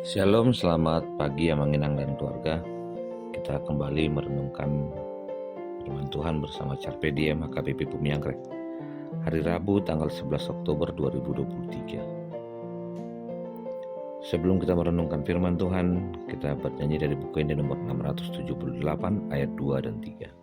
Shalom, selamat pagi Amang Inang dan keluarga. Kita kembali merenungkan firman Tuhan bersama Carpe Diem HKBP Bumi Anggrek. Hari Rabu tanggal 11 Oktober 2023. Sebelum kita merenungkan firman Tuhan, kita bernyanyi dari buku ini nomor 678 ayat 2 dan 3.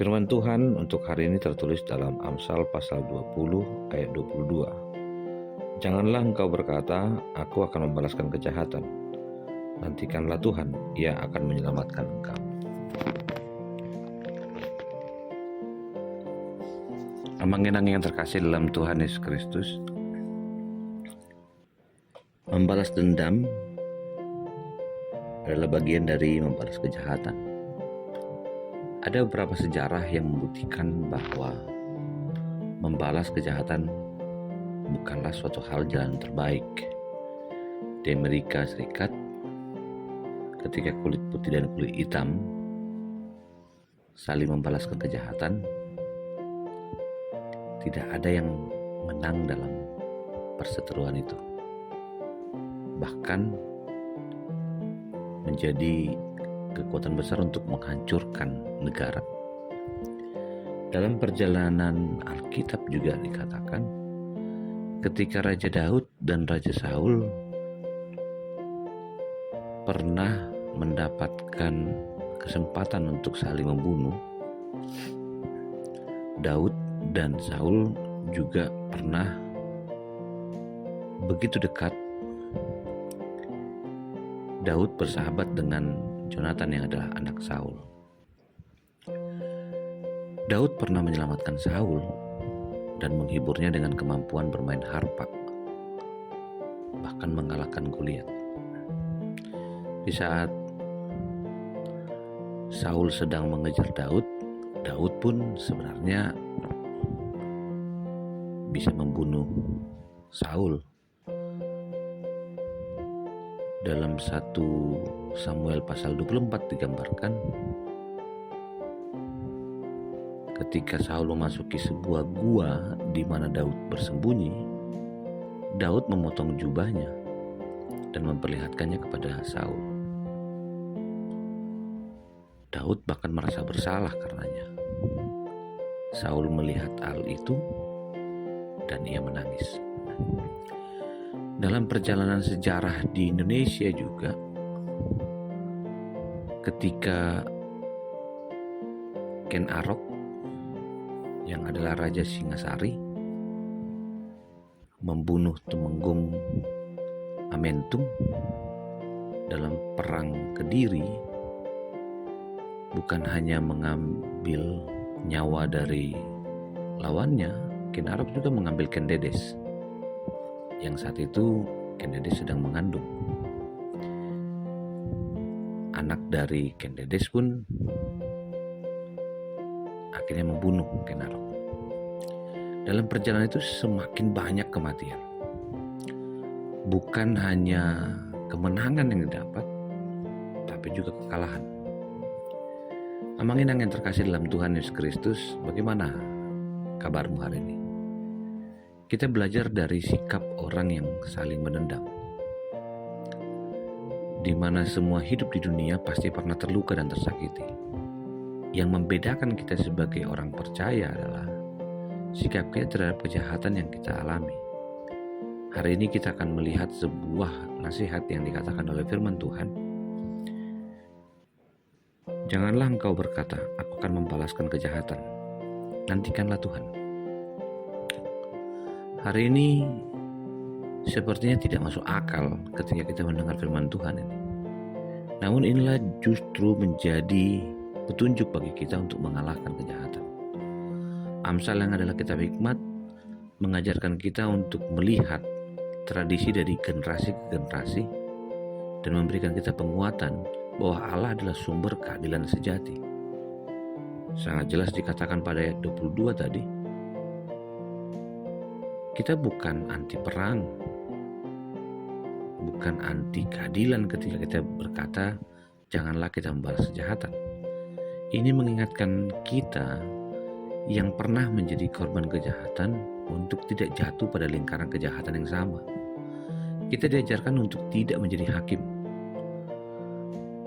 Firman Tuhan untuk hari ini tertulis dalam Amsal pasal 20 ayat 22. Janganlah engkau berkata, aku akan membalaskan kejahatan. Nantikanlah Tuhan, Ia akan menyelamatkan engkau. Amang-inang yang terkasih dalam Tuhan Yesus Kristus, membalas dendam adalah bagian dari membalas kejahatan. Ada beberapa sejarah yang membuktikan bahwa membalas kejahatan bukanlah suatu hal jalan terbaik. Di Amerika Serikat, ketika kulit putih dan kulit hitam saling membalaskan kejahatan, tidak ada yang menang dalam perseteruan itu. Bahkan menjadi kekuatan besar untuk menghancurkan negara. Dalam perjalanan Alkitab juga dikatakan, ketika Raja Daud dan Raja Saul pernah mendapatkan kesempatan untuk saling membunuh, Daud dan Saul juga pernah begitu dekat. Daud bersahabat dengan Jonathan yang adalah anak Saul. Daud pernah menyelamatkan Saul dan menghiburnya dengan kemampuan bermain harpa, bahkan mengalahkan Goliat. Di saat Saul sedang mengejar Daud, Daud pun sebenarnya bisa membunuh Saul. Dalam 1 Samuel pasal 24 digambarkan ketika Saul memasuki sebuah gua di mana Daud bersembunyi, Daud memotong jubahnya dan memperlihatkannya kepada Saul. Daud bahkan merasa bersalah karenanya. Saul melihat hal itu dan ia menangis. Dalam perjalanan sejarah di Indonesia juga, ketika Ken Arok yang adalah Raja Singasari membunuh Tumenggung Amentum dalam perang Kediri, bukan hanya mengambil nyawa dari lawannya, Ken Arok juga mengambil Ken Dedes, yang saat itu Ken Dedes sedang mengandung. Anak dari Ken Dedes pun akhirnya membunuh Ken Arok. Dalam perjalanan itu semakin banyak kematian. Bukan hanya kemenangan yang didapat, tapi juga kekalahan. Amang-inang yang terkasih dalam Tuhan Yesus Kristus, bagaimana kabarmu hari ini? Kita belajar dari sikap orang yang saling menendam. di mana semua hidup di dunia pasti pernah terluka dan tersakiti. Yang membedakan kita sebagai orang percaya adalah sikap kita terhadap kejahatan yang kita alami. Hari ini kita akan melihat sebuah nasihat yang dikatakan oleh firman Tuhan. Janganlah engkau berkata, aku akan membalaskan kejahatan. Nantikanlah Tuhan. Hari ini sepertinya tidak masuk akal ketika kita mendengar firman Tuhan ini. Namun inilah justru menjadi petunjuk bagi kita untuk mengalahkan kejahatan. Amsal yang adalah kitab hikmat mengajarkan kita untuk melihat tradisi dari generasi ke generasi dan memberikan kita penguatan bahwa Allah adalah sumber keadilan sejati. Sangat jelas dikatakan pada ayat 22 tadi, kita bukan anti perang, bukan anti keadilan ketika kita berkata janganlah kita membalas kejahatan. Ini mengingatkan kita yang pernah menjadi korban kejahatan untuk tidak jatuh pada lingkaran kejahatan yang sama. Kita diajarkan untuk tidak menjadi hakim.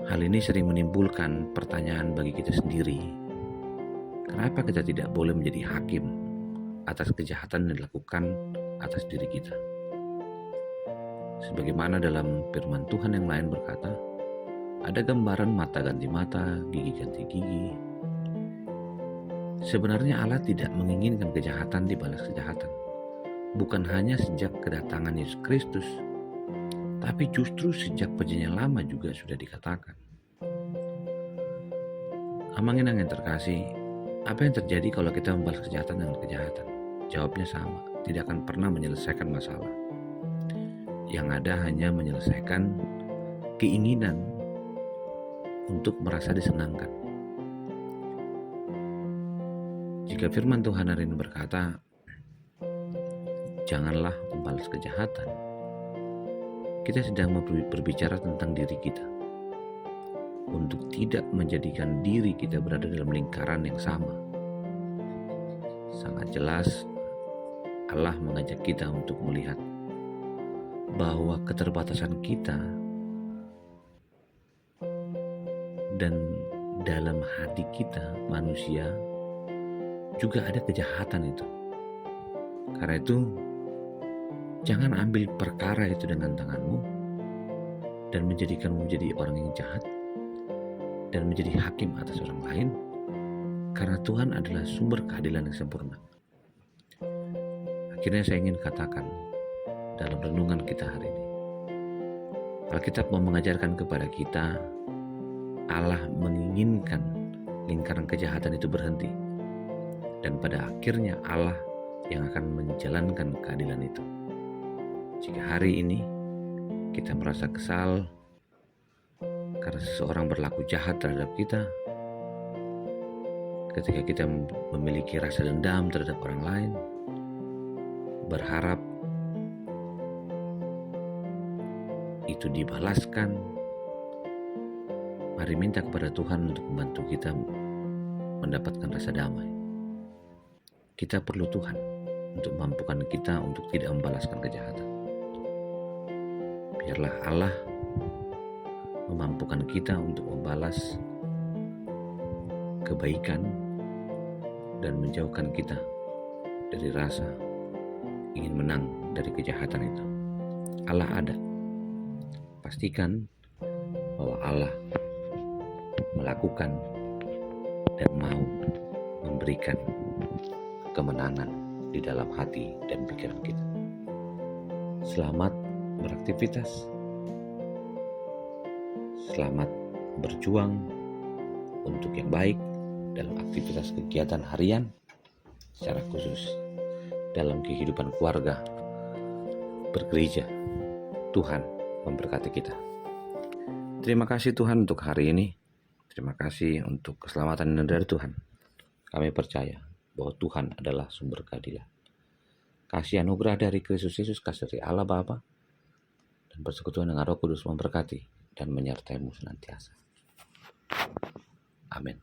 Hal ini sering menimbulkan pertanyaan bagi kita sendiri. Kenapa kita tidak boleh menjadi hakim atas kejahatan yang dilakukan atas diri kita? Sebagaimana dalam firman Tuhan yang lain berkata, ada gambaran mata ganti mata, gigi ganti gigi. Sebenarnya Allah tidak menginginkan kejahatan dibalas kejahatan. Bukan hanya sejak kedatangan Yesus Kristus, tapi justru sejak perjanjian lama juga sudah dikatakan. Amang-inang yang terkasih, apa yang terjadi kalau kita membalas kejahatan dengan kejahatan? Jawabnya sama, tidak akan pernah menyelesaikan masalah. Yang ada hanya menyelesaikan keinginan untuk merasa disenangkan. Jika firman Tuhan hari ini berkata, janganlah membalas kejahatan, kita sedang berbicara tentang diri kita. Untuk tidak menjadikan diri kita berada dalam lingkaran yang sama. Sangat jelas Allah mengajak kita untuk melihat bahwa keterbatasan kita dan dalam hati kita manusia juga ada kejahatan itu. Karena itu jangan ambil perkara itu dengan tanganmu dan menjadikanmu menjadi orang yang jahat dan menjadi hakim atas orang lain, karena Tuhan adalah sumber keadilan yang sempurna. Akhirnya saya ingin katakan dalam renungan kita hari ini, Alkitab mau mengajarkan kepada kita Allah menginginkan lingkaran kejahatan itu berhenti. Dan pada akhirnya Allah yang akan menjalankan keadilan itu. Jika hari ini kita merasa kesal karena seseorang berlaku jahat terhadap kita, ketika kita memiliki rasa dendam terhadap orang lain, berharap itu dibalaskan, mari minta kepada Tuhan untuk membantu kita mendapatkan rasa damai. Kita perlu Tuhan untuk memampukan kita untuk tidak membalaskan kejahatan. Biarlah Allah memampukan kita untuk membalas kebaikan dan menjauhkan kita dari rasa ingin menang dari kejahatan itu. Allah ada. Pastikan bahwa Allah melakukan dan mau memberikan kemenangan di dalam hati dan pikiran kita. Selamat beraktivitas. Selamat berjuang untuk yang baik dalam aktivitas kegiatan harian, secara khusus dalam kehidupan keluarga, bergereja. Tuhan memberkati kita. Terima kasih Tuhan untuk hari ini. Terima kasih untuk keselamatan dari Tuhan. Kami percaya bahwa Tuhan adalah sumber keadilan. Kasih anugerah dari Kristus Yesus, kasih dari Allah Bapa, dan persekutuan dengan Roh Kudus memberkati dan menyertai-Mu senantiasa. Amin.